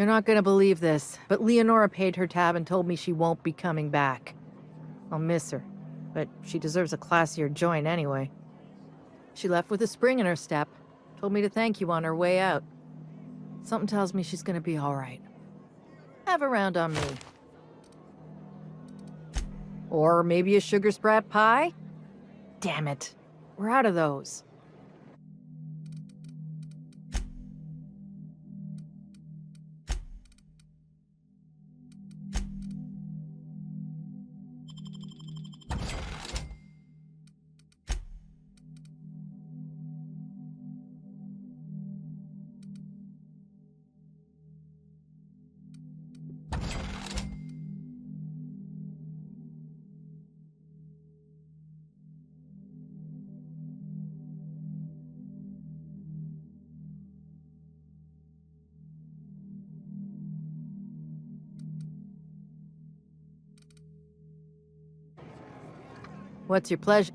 You're not gonna believe this, but Leonora paid her tab and told me she won't be coming back. I'll miss her, but she deserves a classier joint anyway. She left with a spring in her step. Told me to thank you on her way out. Something tells me she's gonna be alright. Have a round on me. Or maybe a sugar sprat pie? Damn it. We're out of those. What's your pleasure?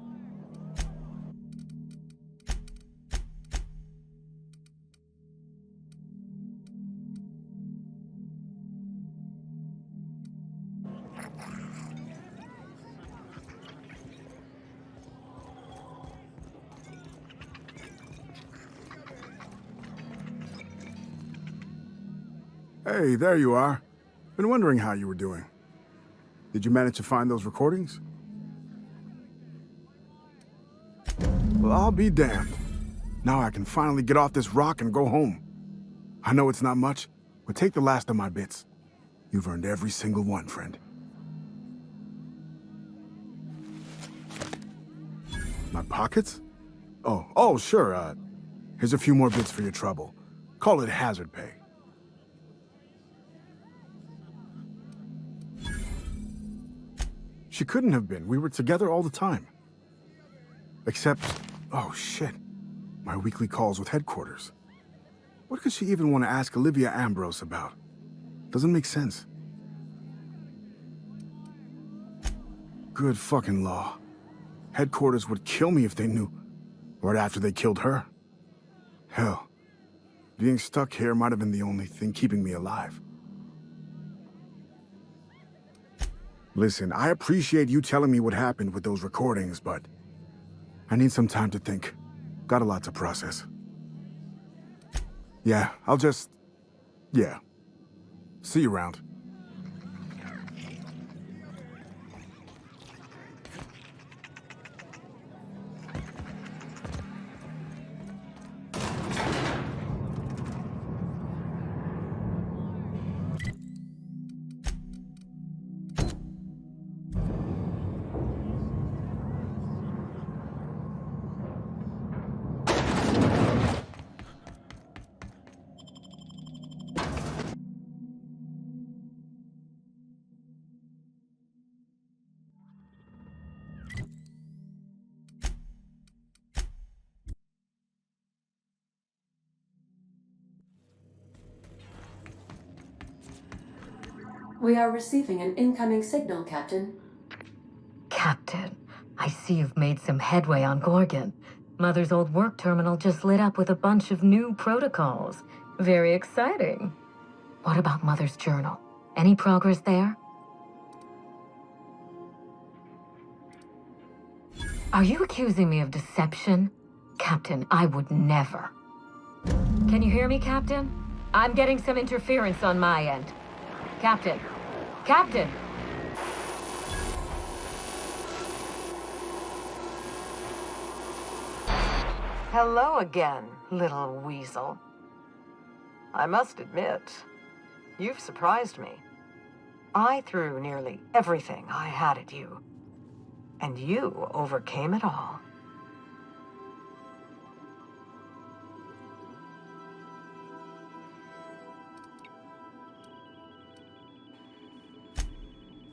Hey, there you are. Been wondering how you were doing. Did you manage to find those recordings? Well, I'll be damned. Now I can finally get off this rock and go home. I know it's not much, but take the last of my bits. You've earned every single one, friend. My pockets? Oh, sure, here's a few more bits for your trouble. Call it hazard pay. She couldn't have been. We were together all the time. Except, oh shit, my weekly calls with headquarters. What could she even want to ask Olivia Ambrose about? Doesn't make sense. Good fucking law. Headquarters would kill me if they knew, right after they killed her. Hell, being stuck here might have been the only thing keeping me alive. Listen, I appreciate you telling me what happened with those recordings, but I need some time to think. Got a lot to process. Yeah, yeah. See you around. We are receiving an incoming signal, Captain. Captain, I see you've made some headway on Gorgon. Mother's old work terminal just lit up with a bunch of new protocols. Very exciting. What about Mother's journal? Any progress there? Are you accusing me of deception? Captain, I would never. Can you hear me, Captain? I'm getting some interference on my end. Captain! Captain! Hello again, little weasel. I must admit, you've surprised me. I threw nearly everything I had at you, and you overcame it all.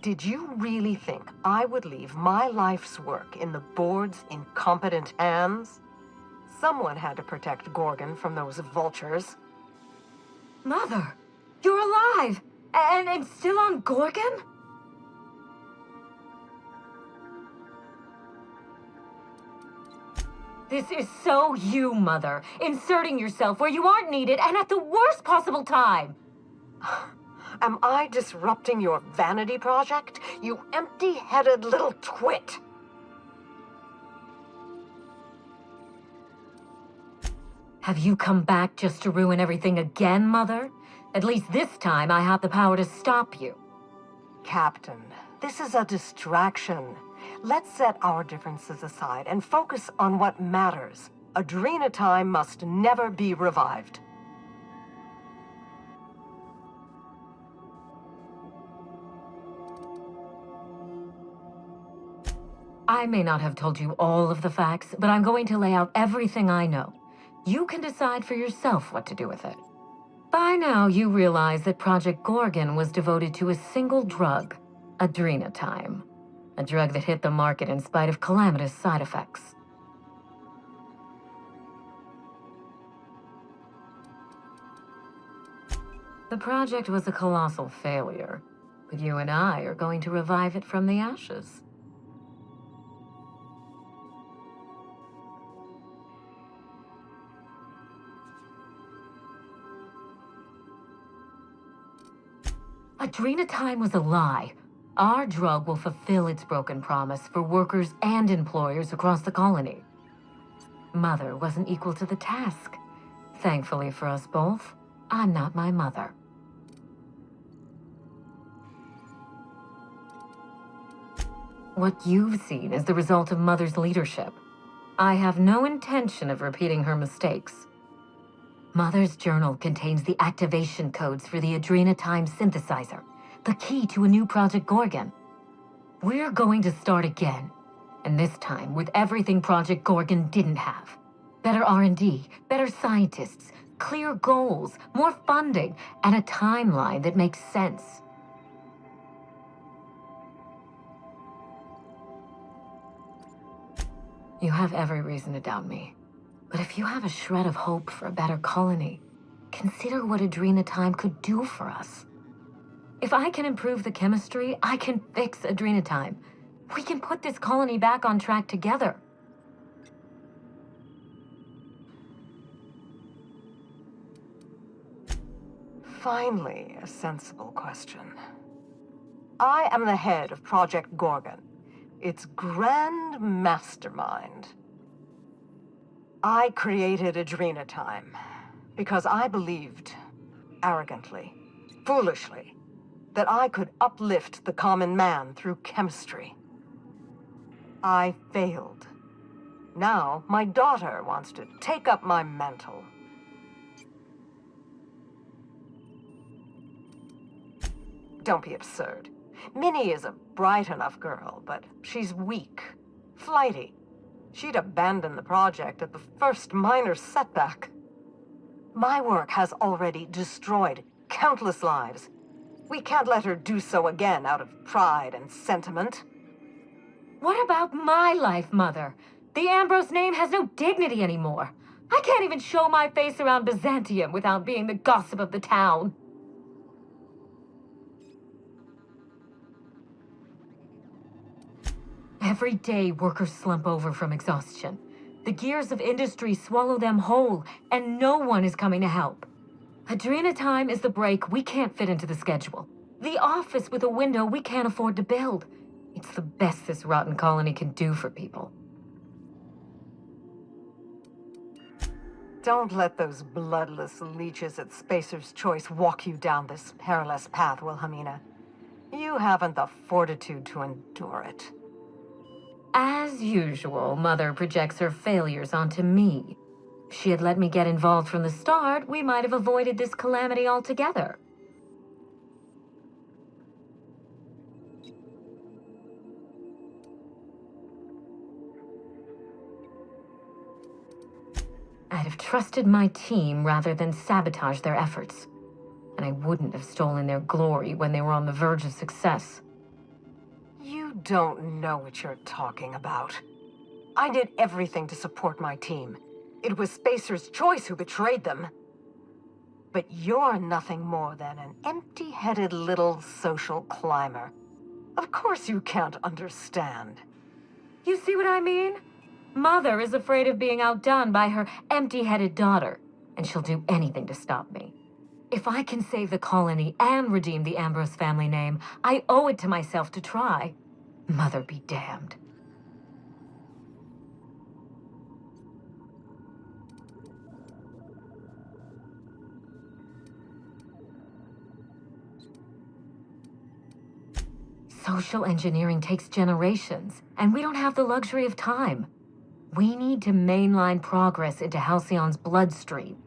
Did you really think I would leave my life's work in the board's incompetent hands? Someone had to protect Gorgon from those vultures. Mother! You're alive! And still on Gorgon? This is so you, Mother. Inserting yourself where you aren't needed and at the worst possible time. Am I disrupting your vanity project? You empty-headed little twit! Have you come back just to ruin everything again, Mother? At least this time I have the power to stop you. Captain, this is a distraction. Let's set our differences aside and focus on what matters. Adrena time must never be revived. I may not have told you all of the facts, but I'm going to lay out everything I know. You can decide for yourself what to do with it. By now, you realize that Project Gorgon was devoted to a single drug, adrenatime. A drug that hit the market in spite of calamitous side effects. The project was a colossal failure, but you and I are going to revive it from the ashes. Adrenatime was a lie. Our drug will fulfill its broken promise for workers and employers across the colony. Mother wasn't equal to the task. Thankfully for us both, I'm not my mother. What you've seen is the result of Mother's leadership. I have no intention of repeating her mistakes. Mother's journal contains the activation codes for the adrenatime synthesizer, the key to a new Project Gorgon. We're going to start again, and this time with everything Project Gorgon didn't have. Better R&D, better scientists, clear goals, more funding, and a timeline that makes sense. You have every reason to doubt me. But if you have a shred of hope for a better colony, consider what adrenatime could do for us. If I can improve the chemistry, I can fix adrenatime. We can put this colony back on track together. Finally, a sensible question. I am the head of Project Gorgon, its grand mastermind. I created adrenatime because I believed, arrogantly, foolishly, that I could uplift the common man through chemistry. I failed. Now, my daughter wants to take up my mantle. Don't be absurd. Minnie is a bright enough girl, but she's weak, flighty. She'd abandon the project at the first minor setback. My work has already destroyed countless lives. We can't let her do so again out of pride and sentiment. What about my life, Mother? The Ambrose name has no dignity anymore. I can't even show my face around Byzantium without being the gossip of the town. Every day, workers slump over from exhaustion. The gears of industry swallow them whole, and no one is coming to help. Adrenatime is the break we can't fit into the schedule. The office with a window we can't afford to build. It's the best this rotten colony can do for people. Don't let those bloodless leeches at Spacer's Choice walk you down this perilous path, Wilhelmina. You haven't the fortitude to endure it. As usual, Mother projects her failures onto me. If she had let me get involved from the start, we might have avoided this calamity altogether. I'd have trusted my team rather than sabotage their efforts. And I wouldn't have stolen their glory when they were on the verge of success. You don't know what you're talking about. I did everything to support my team. It was Spacer's Choice who betrayed them. But you're nothing more than an empty-headed little social climber. Of course you can't understand. You see what I mean? Mother is afraid of being outdone by her empty-headed daughter, and she'll do anything to stop me. If I can save the colony and redeem the Ambrose family name, I owe it to myself to try. Mother be damned. Social engineering takes generations, and we don't have the luxury of time. We need to mainline progress into Halcyon's bloodstream.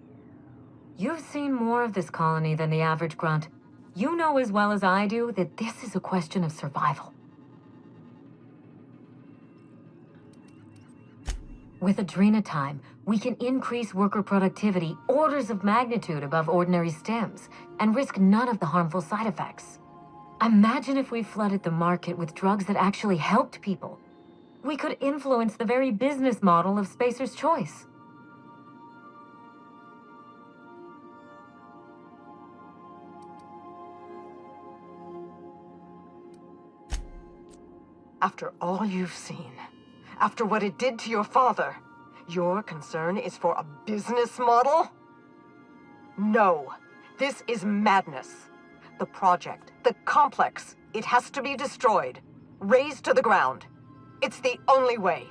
You've seen more of this colony than the average grunt. You know as well as I do that this is a question of survival. With Adrenatime, we can increase worker productivity orders of magnitude above ordinary stems and risk none of the harmful side effects. Imagine if we flooded the market with drugs that actually helped people. We could influence the very business model of Spacer's Choice. After all you've seen, after what it did to your father, your concern is for a business model? No, this is madness. The project, the complex, it has to be destroyed, razed to the ground. It's the only way.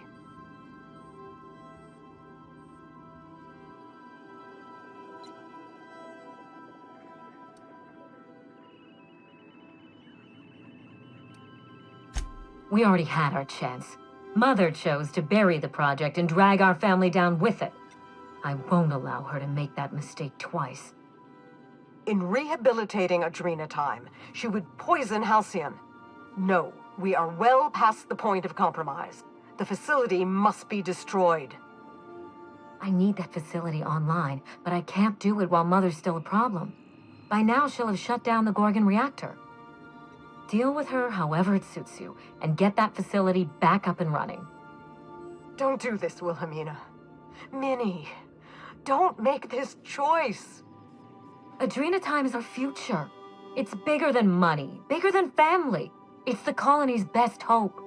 We already had our chance. Mother chose to bury the project and drag our family down with it. I won't allow her to make that mistake twice. In rehabilitating Adrenatime, she would poison Halcyon. No, we are well past the point of compromise. The facility must be destroyed. I need that facility online, but I can't do it while Mother's still a problem. By now, she'll have shut down the Gorgon reactor. Deal with her however it suits you, and get that facility back up and running. Don't do this, Wilhelmina. Minnie, don't make this choice. Adrenatime is our future. It's bigger than money, bigger than family. It's the colony's best hope.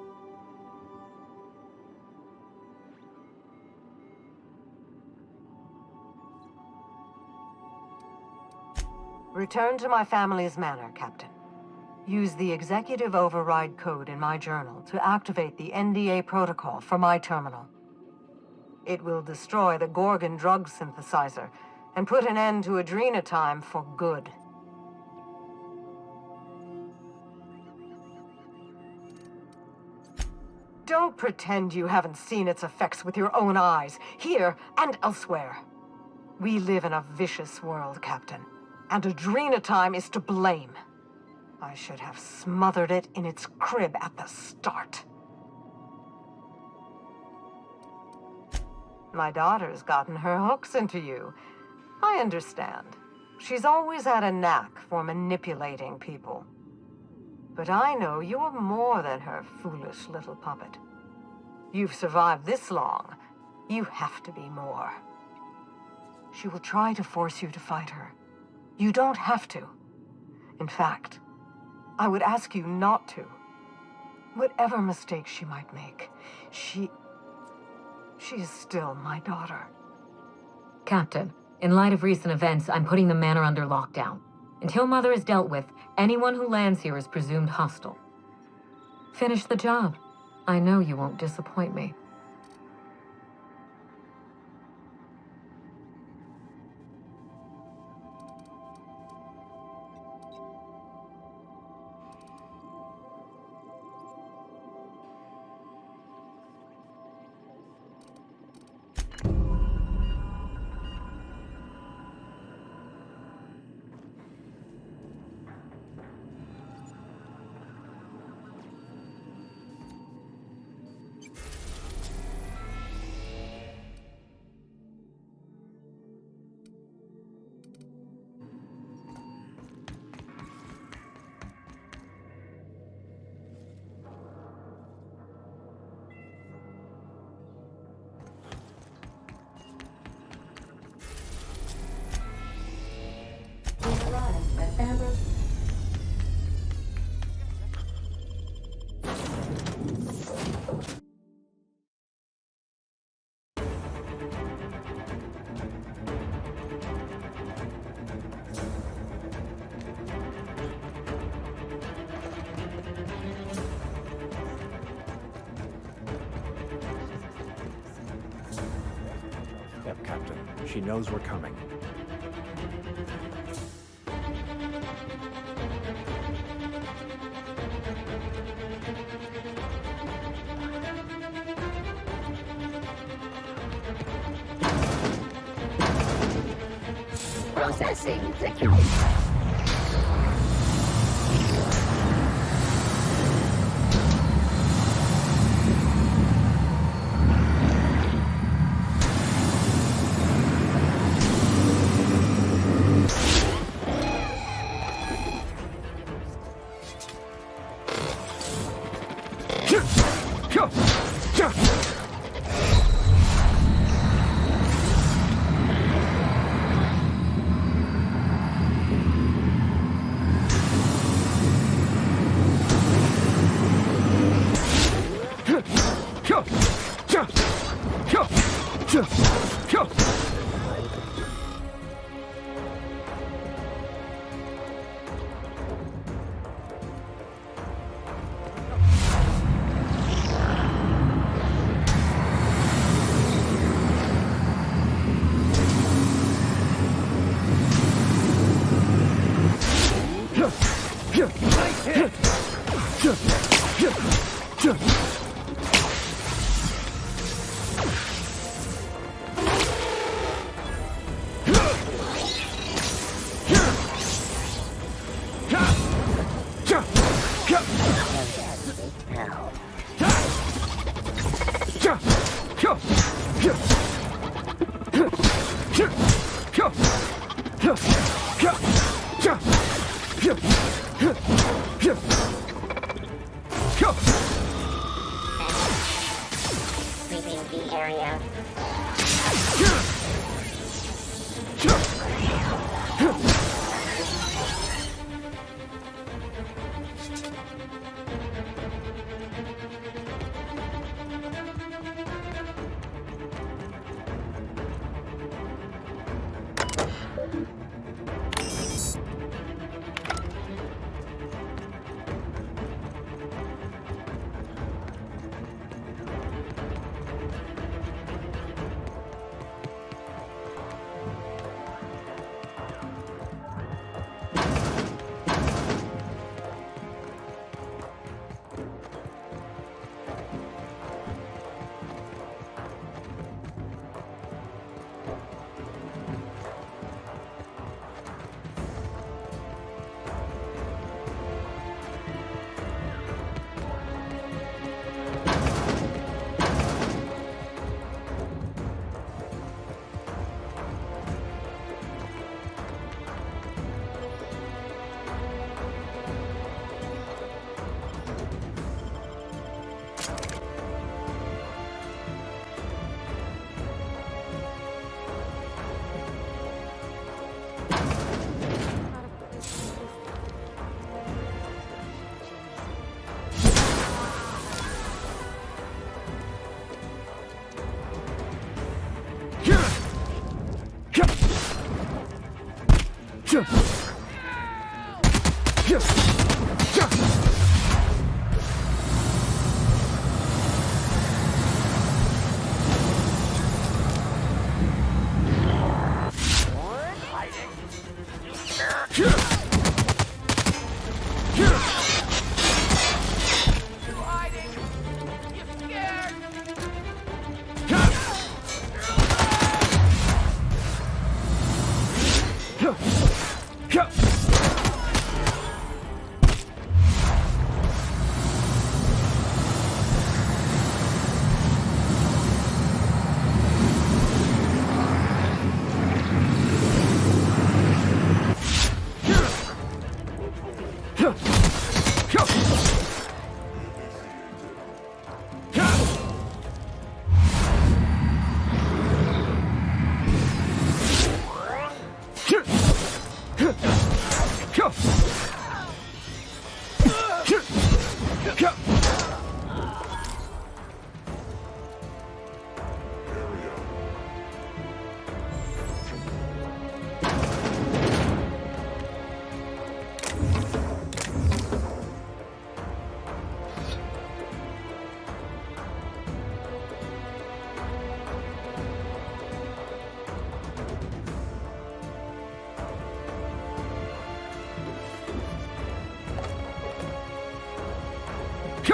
Return to my family's manor, Captain. Use the executive override code in my journal to activate the NDA protocol for my terminal. It will destroy the Gorgon drug synthesizer and put an end to Adrenatime for good. Don't pretend you haven't seen its effects with your own eyes, here and elsewhere. We live in a vicious world, Captain, and Adrenatime is to blame. I should have smothered it in its crib at the start. My daughter's gotten her hooks into you. I understand. She's always had a knack for manipulating people. But I know you're more than her foolish little puppet. You've survived this long. You have to be more. She will try to force you to fight her. You don't have to. In fact, I would ask you not to. Whatever mistakes she might make, she is still my daughter. Captain, in light of recent events, I'm putting the manor under lockdown. Until Mother is dealt with, anyone who lands here is presumed hostile. Finish the job. I know you won't disappoint me. We arrived at Ambrose. she knows we're coming. Processing security. Sweeping the area.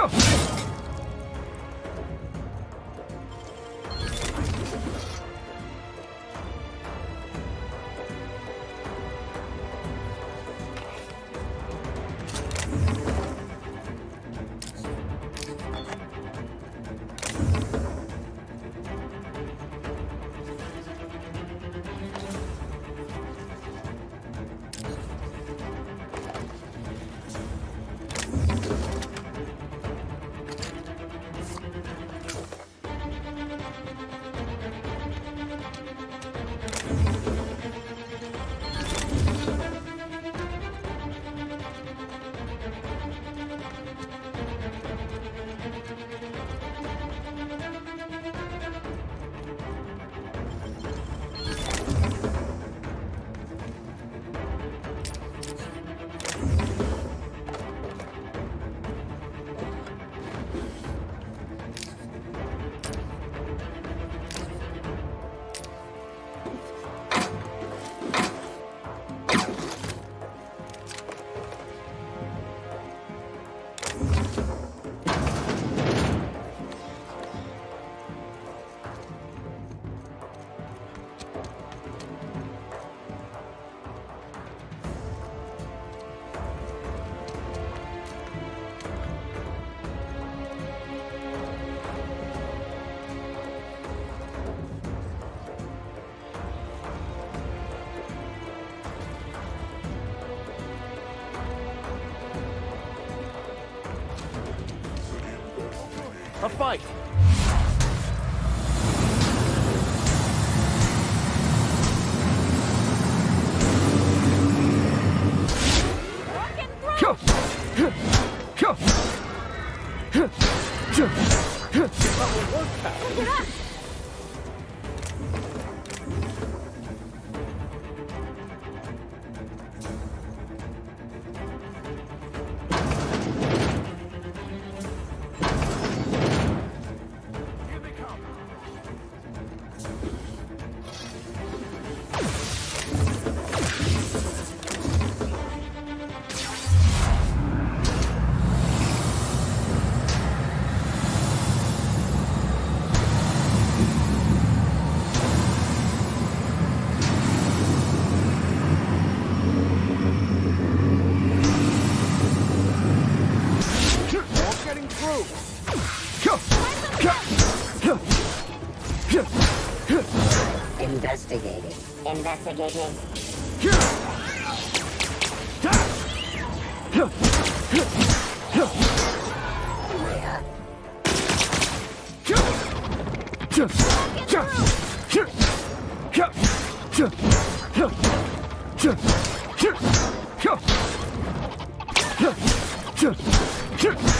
A fight! Investigating. Investigating.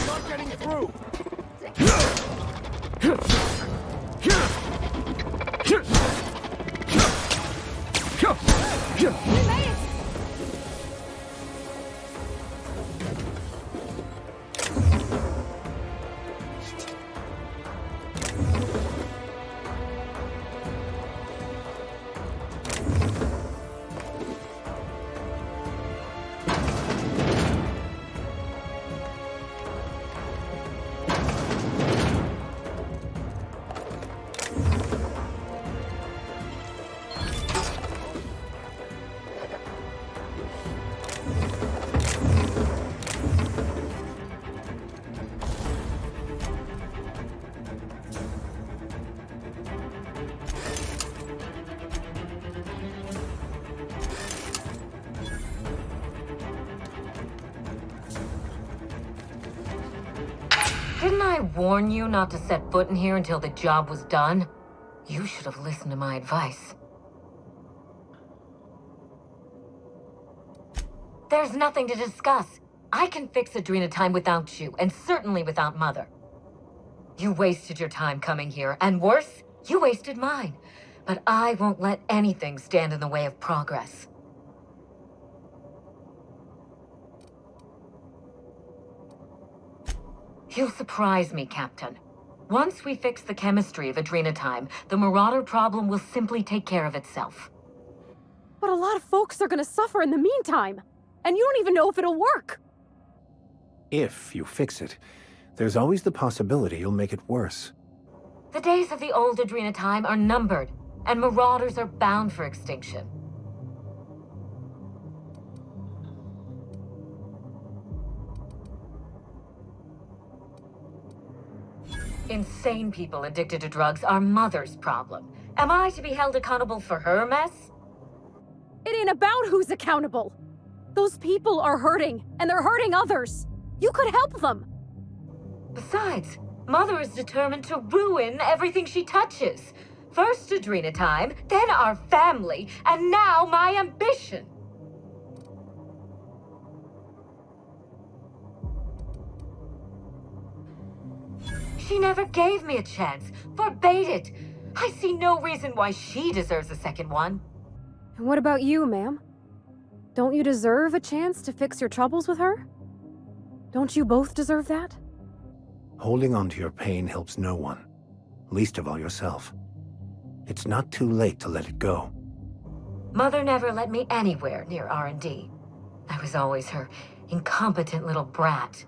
Not getting through! Didn't I warn you not to set foot in here until the job was done? You should have listened to my advice. There's nothing to discuss. I can fix Adrena time without you, and certainly without Mother. You wasted your time coming here, and worse, you wasted mine. But I won't let anything stand in the way of progress. You'll surprise me, Captain. Once we fix the chemistry of Adrena time, the Marauder problem will simply take care of itself. But a lot of folks are gonna suffer in the meantime. And you don't even know if it'll work. If you fix it. there's always the possibility you'll make it worse. The days of the old Adrena time are numbered, and marauders are bound for extinction. Insane people addicted to drugs are Mother's problem. Am I to be held accountable for her mess? It ain't about who's accountable. Those people are hurting, and they're hurting others. You could help them. Besides, Mother is determined to ruin everything she touches. First Adrena time, then our family, and now my ambition. She never gave me a chance, forbade it. I see no reason why she deserves a second one. And what about you, ma'am? Don't you deserve a chance to fix your troubles with her? Don't you both deserve that? Holding on to your pain helps no one, least of all yourself. It's not too late to let it go. Mother never let me anywhere near R&D. I was always her incompetent little brat.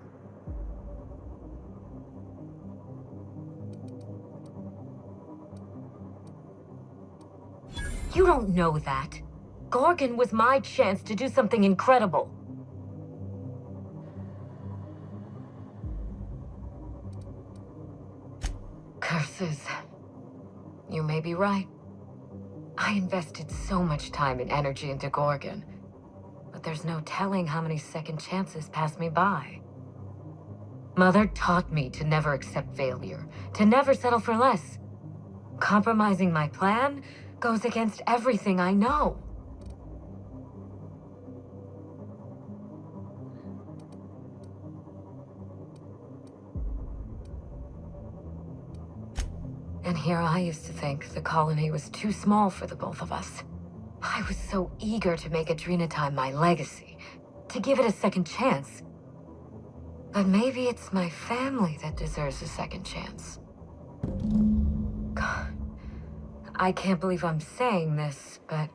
You don't know that. Gorgon was my chance to do something incredible. Curses. You may be right. I invested so much time and energy into Gorgon, but there's no telling how many second chances passed me by. Mother taught me to never accept failure, to never settle for less. Compromising my plan goes against everything I know. And here I used to think the colony was too small for the both of us. I was so eager to make Adrena time my legacy, to give it a second chance. But maybe it's my family that deserves a second chance. God, I can't believe I'm saying this, but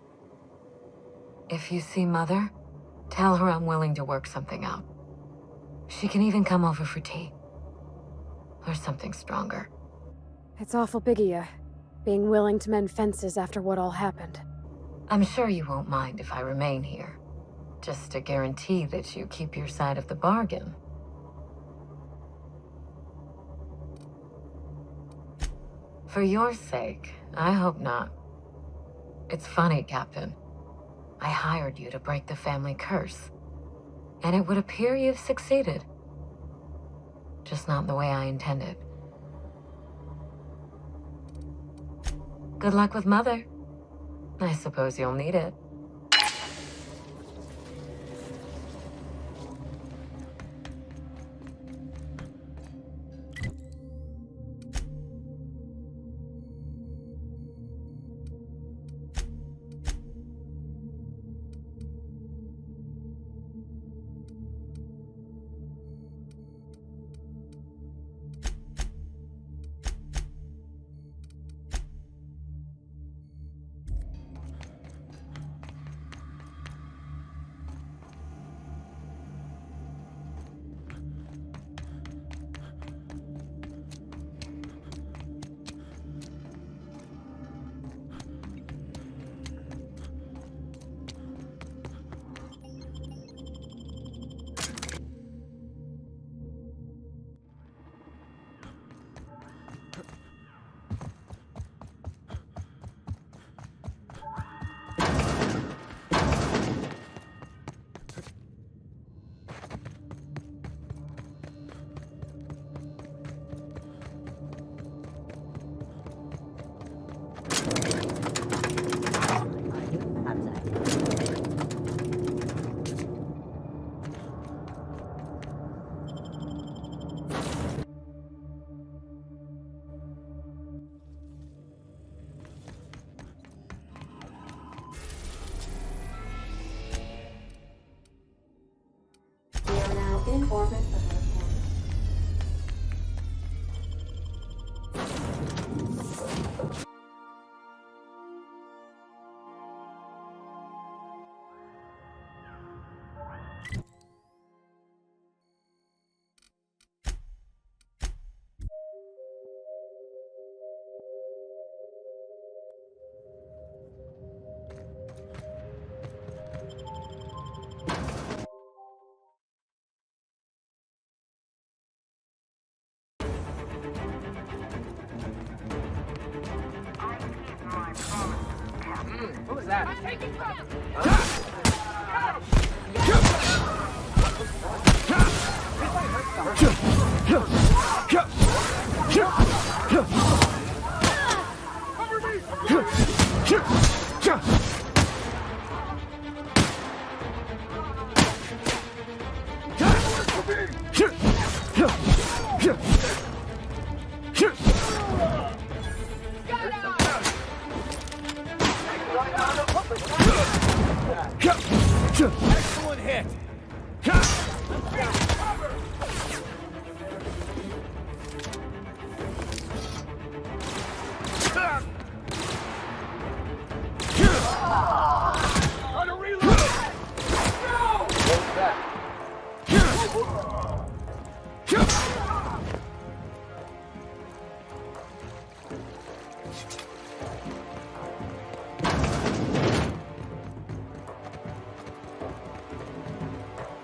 if you see Mother, tell her I'm willing to work something out. She can even come over for tea. Or something stronger. It's awful big of you, being willing to mend fences after what all happened. I'm sure you won't mind if I remain here. Just to guarantee that you keep your side of the bargain. For your sake, I hope not. It's funny, Captain. I hired you to break the family curse. And it would appear you've succeeded. Just not the way I intended. Good luck with Mother. I suppose you'll need it. Excellent hit. On a reload. No! What's that?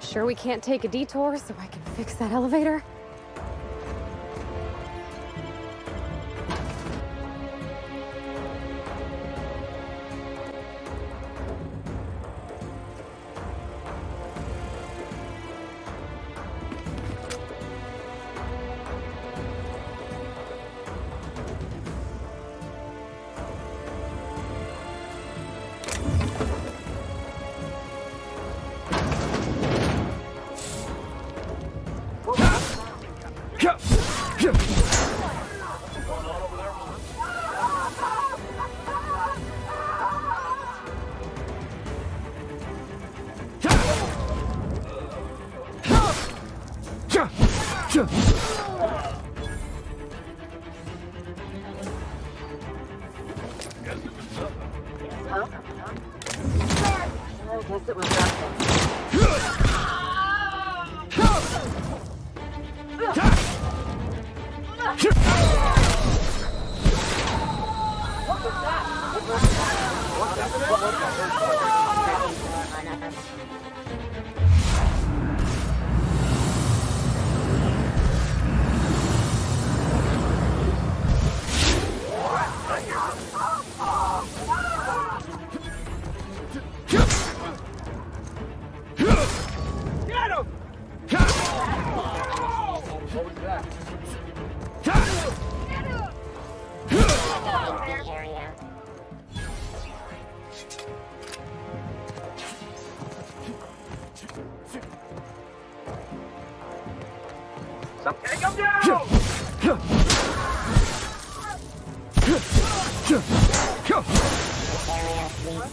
Sure we can't take a detour so I can fix that elevator? I guess it was nothing. Get him! What was that? Area. Take him down! Area, please.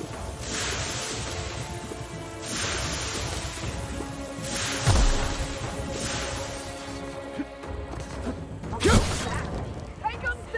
Take him down!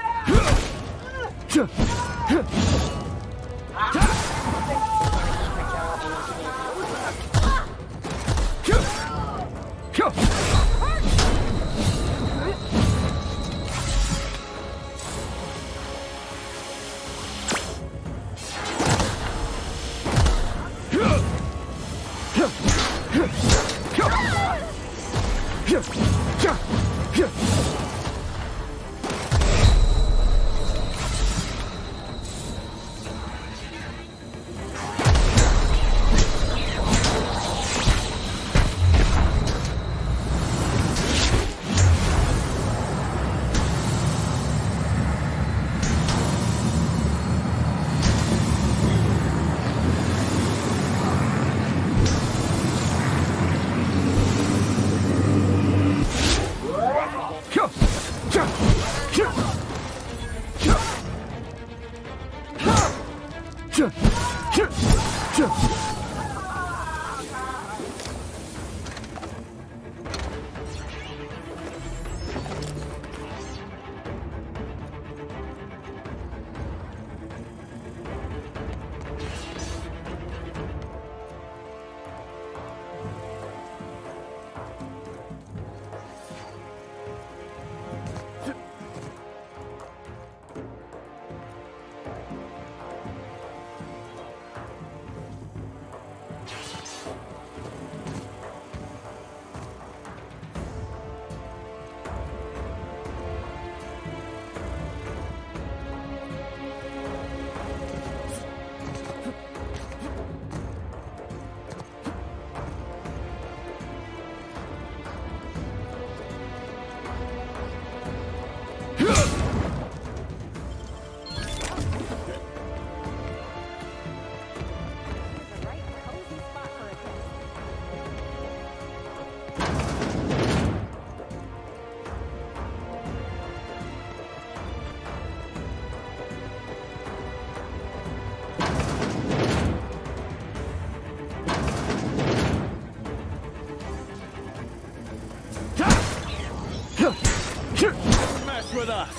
Mess with us.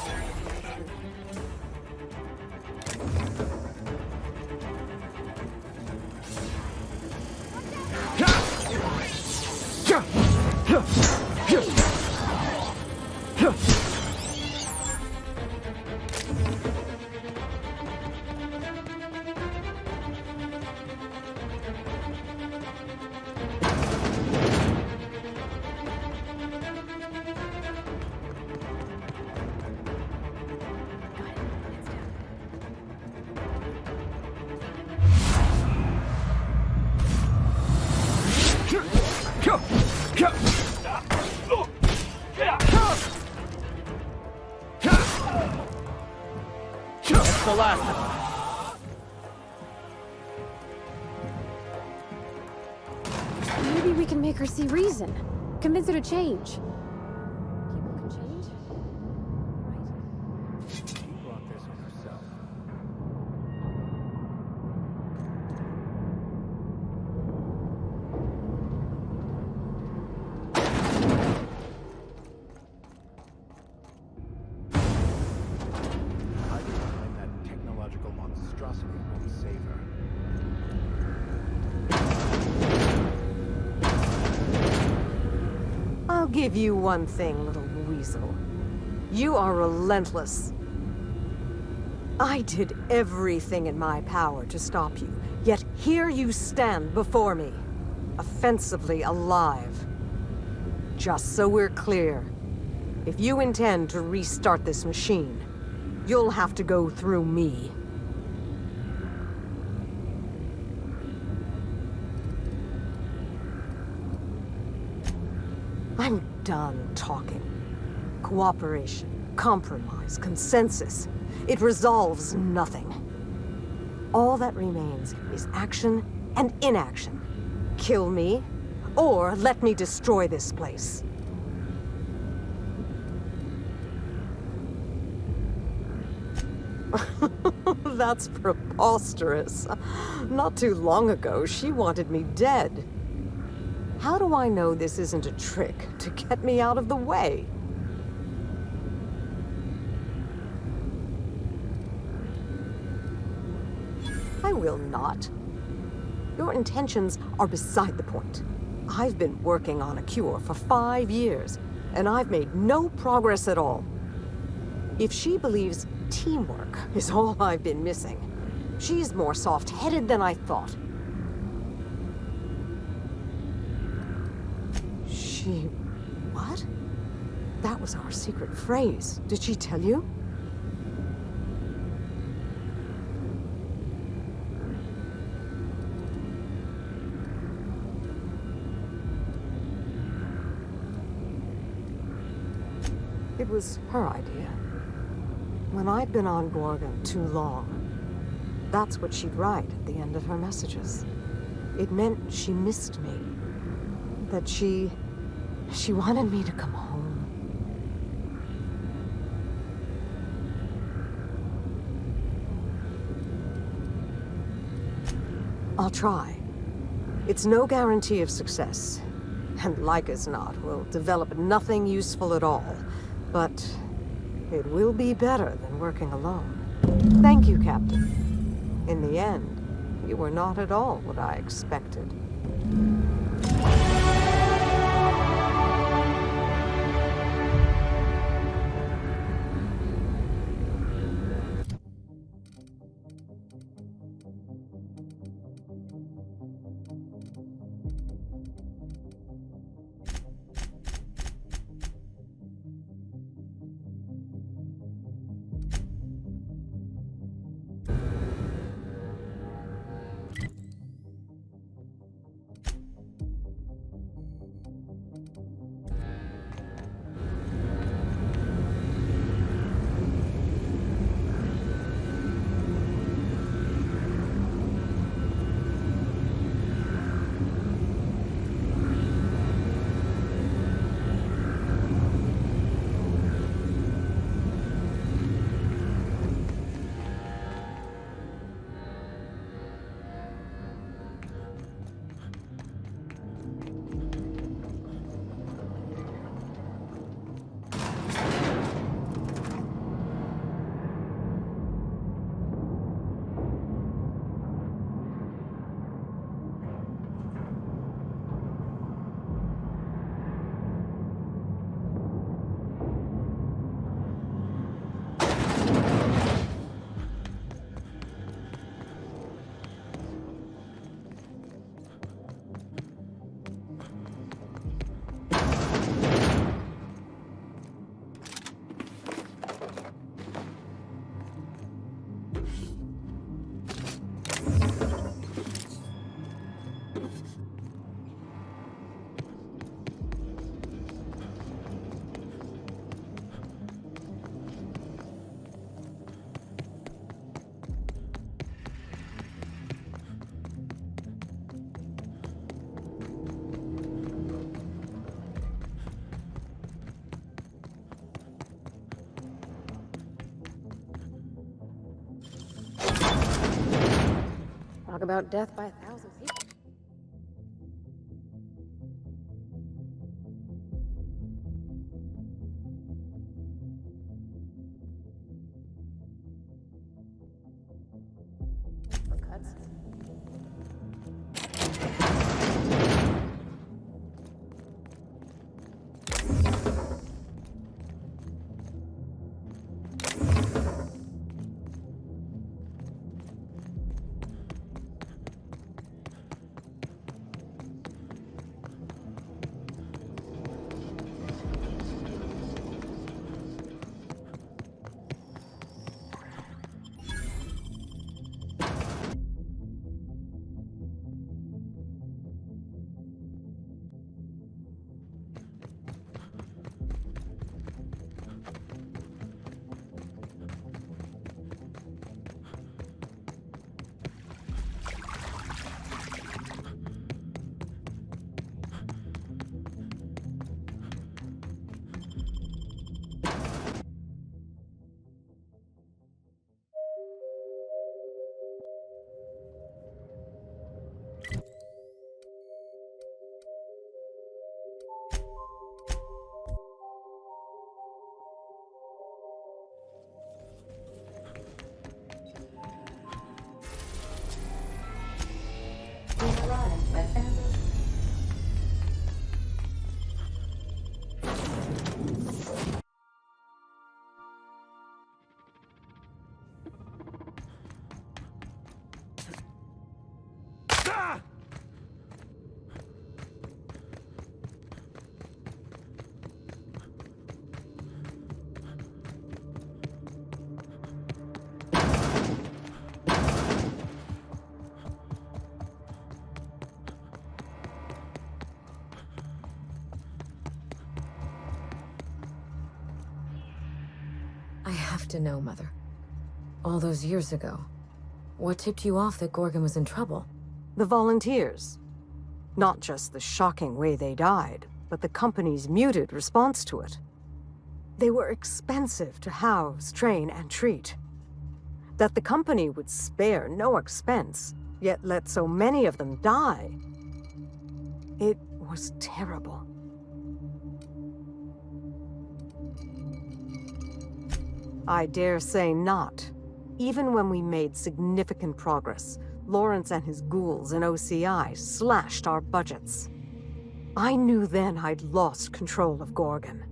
That's the last of them. Maybe we can make her see reason. Convince her to change. People can change, right? She brought this on herself. Hiding behind that technological monstrosity won't save her. I'll give you one thing, little weasel. You are relentless. I did everything in my power to stop you, yet here you stand before me, offensively alive. Just so we're clear, if you intend to restart this machine, you'll have to go through me. I'm done talking. Cooperation, compromise, consensus. It resolves nothing. All that remains is action and inaction. Kill me, or let me destroy this place. That's preposterous. Not too long ago, she wanted me dead. How do I know this isn't a trick to get me out of the way? I will not. Your intentions are beside the point. I've been working on a cure for 5 years, and I've made no progress at all. If she believes teamwork is all I've been missing, she's more soft-headed than I thought. What? That was our secret phrase. Did she tell you? It was her idea. When I'd been on Gorgon too long, that's what she'd write at the end of her messages. It meant she missed me. That she wanted me to come home. I'll try. It's no guarantee of success. And like as not, we'll develop nothing useful at all. But it will be better than working alone. Thank you, Captain. In the end, you were not at all what I expected. Talk about death by 1,000 people. For cuts. We've arrived at Ambrose. I have to know, Mother. All those years ago, what tipped you off that Gorgon was in trouble? The volunteers. Not just the shocking way they died, but the company's muted response to it. They were expensive to house, train, and treat. That the company would spare no expense, yet let so many of them die. It was terrible. I dare say not. Even when we made significant progress, Lawrence and his ghouls in OCI slashed our budgets. I knew then I'd lost control of Gorgon.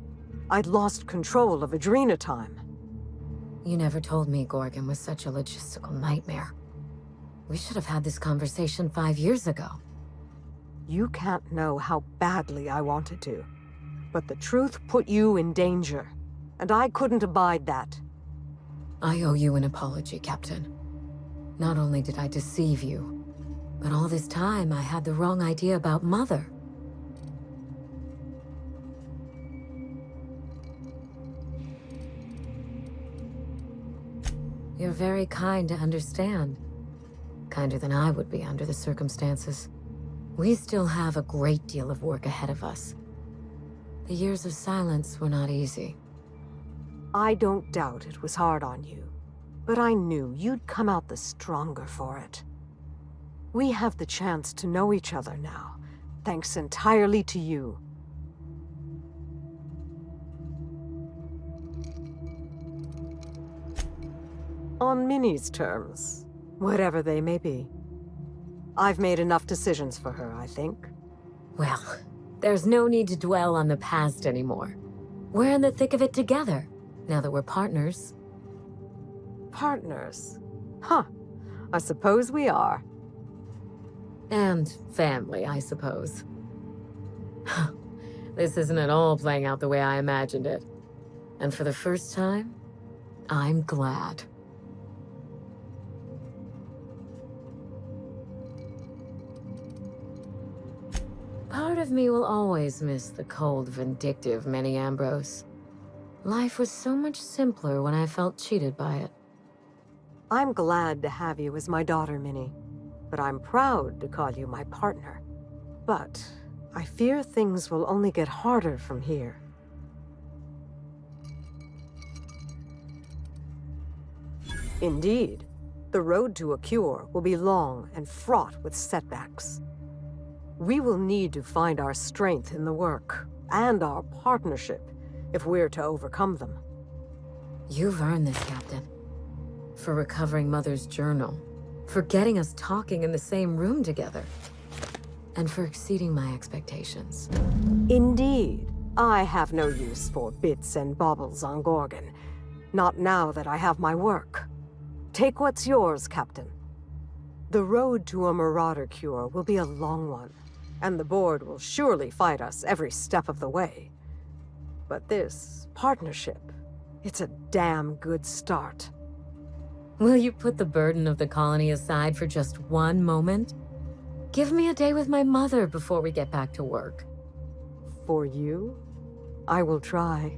I'd lost control of Adrenatime. You never told me Gorgon was such a logistical nightmare. We should have had this conversation 5 years ago. You can't know how badly I wanted to. But the truth put you in danger, and I couldn't abide that. I owe you an apology, Captain. Not only did I deceive you, but all this time I had the wrong idea about Mother. You're very kind to understand. Kinder than I would be under the circumstances. We still have a great deal of work ahead of us. The years of silence were not easy. I don't doubt it was hard on you, but I knew you'd come out the stronger for it. We have the chance to know each other now, thanks entirely to you. On Minnie's terms, whatever they may be. I've made enough decisions for her, I think. Well, there's no need to dwell on the past anymore. We're in the thick of it together, now that we're partners. Partners? Huh. I suppose we are. And family, I suppose. This isn't at all playing out the way I imagined it. And for the first time, I'm glad. Part of me will always miss the cold, vindictive Minnie Ambrose. Life was so much simpler when I felt cheated by it. I'm glad to have you as my daughter, Minnie. But I'm proud to call you my partner. But I fear things will only get harder from here. Indeed. The road to a cure will be long and fraught with setbacks. We will need to find our strength in the work, and our partnership, if we're to overcome them. You've earned this, Captain. For recovering Mother's journal, for getting us talking in the same room together, and for exceeding my expectations. Indeed, I have no use for bits and baubles on Gorgon. Not now that I have my work. Take what's yours, Captain. The road to a Marauder cure will be a long one, and the Board will surely fight us every step of the way. But this partnership, it's a damn good start. Will you put the burden of the colony aside for just one moment? Give me a day with my mother before we get back to work. For you, I will try.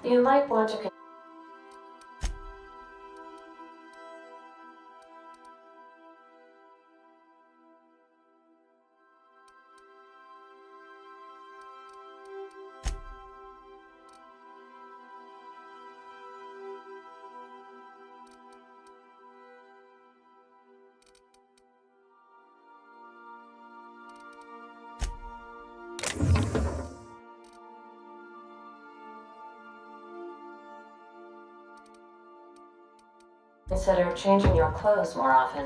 You might want to consider changing your clothes more often.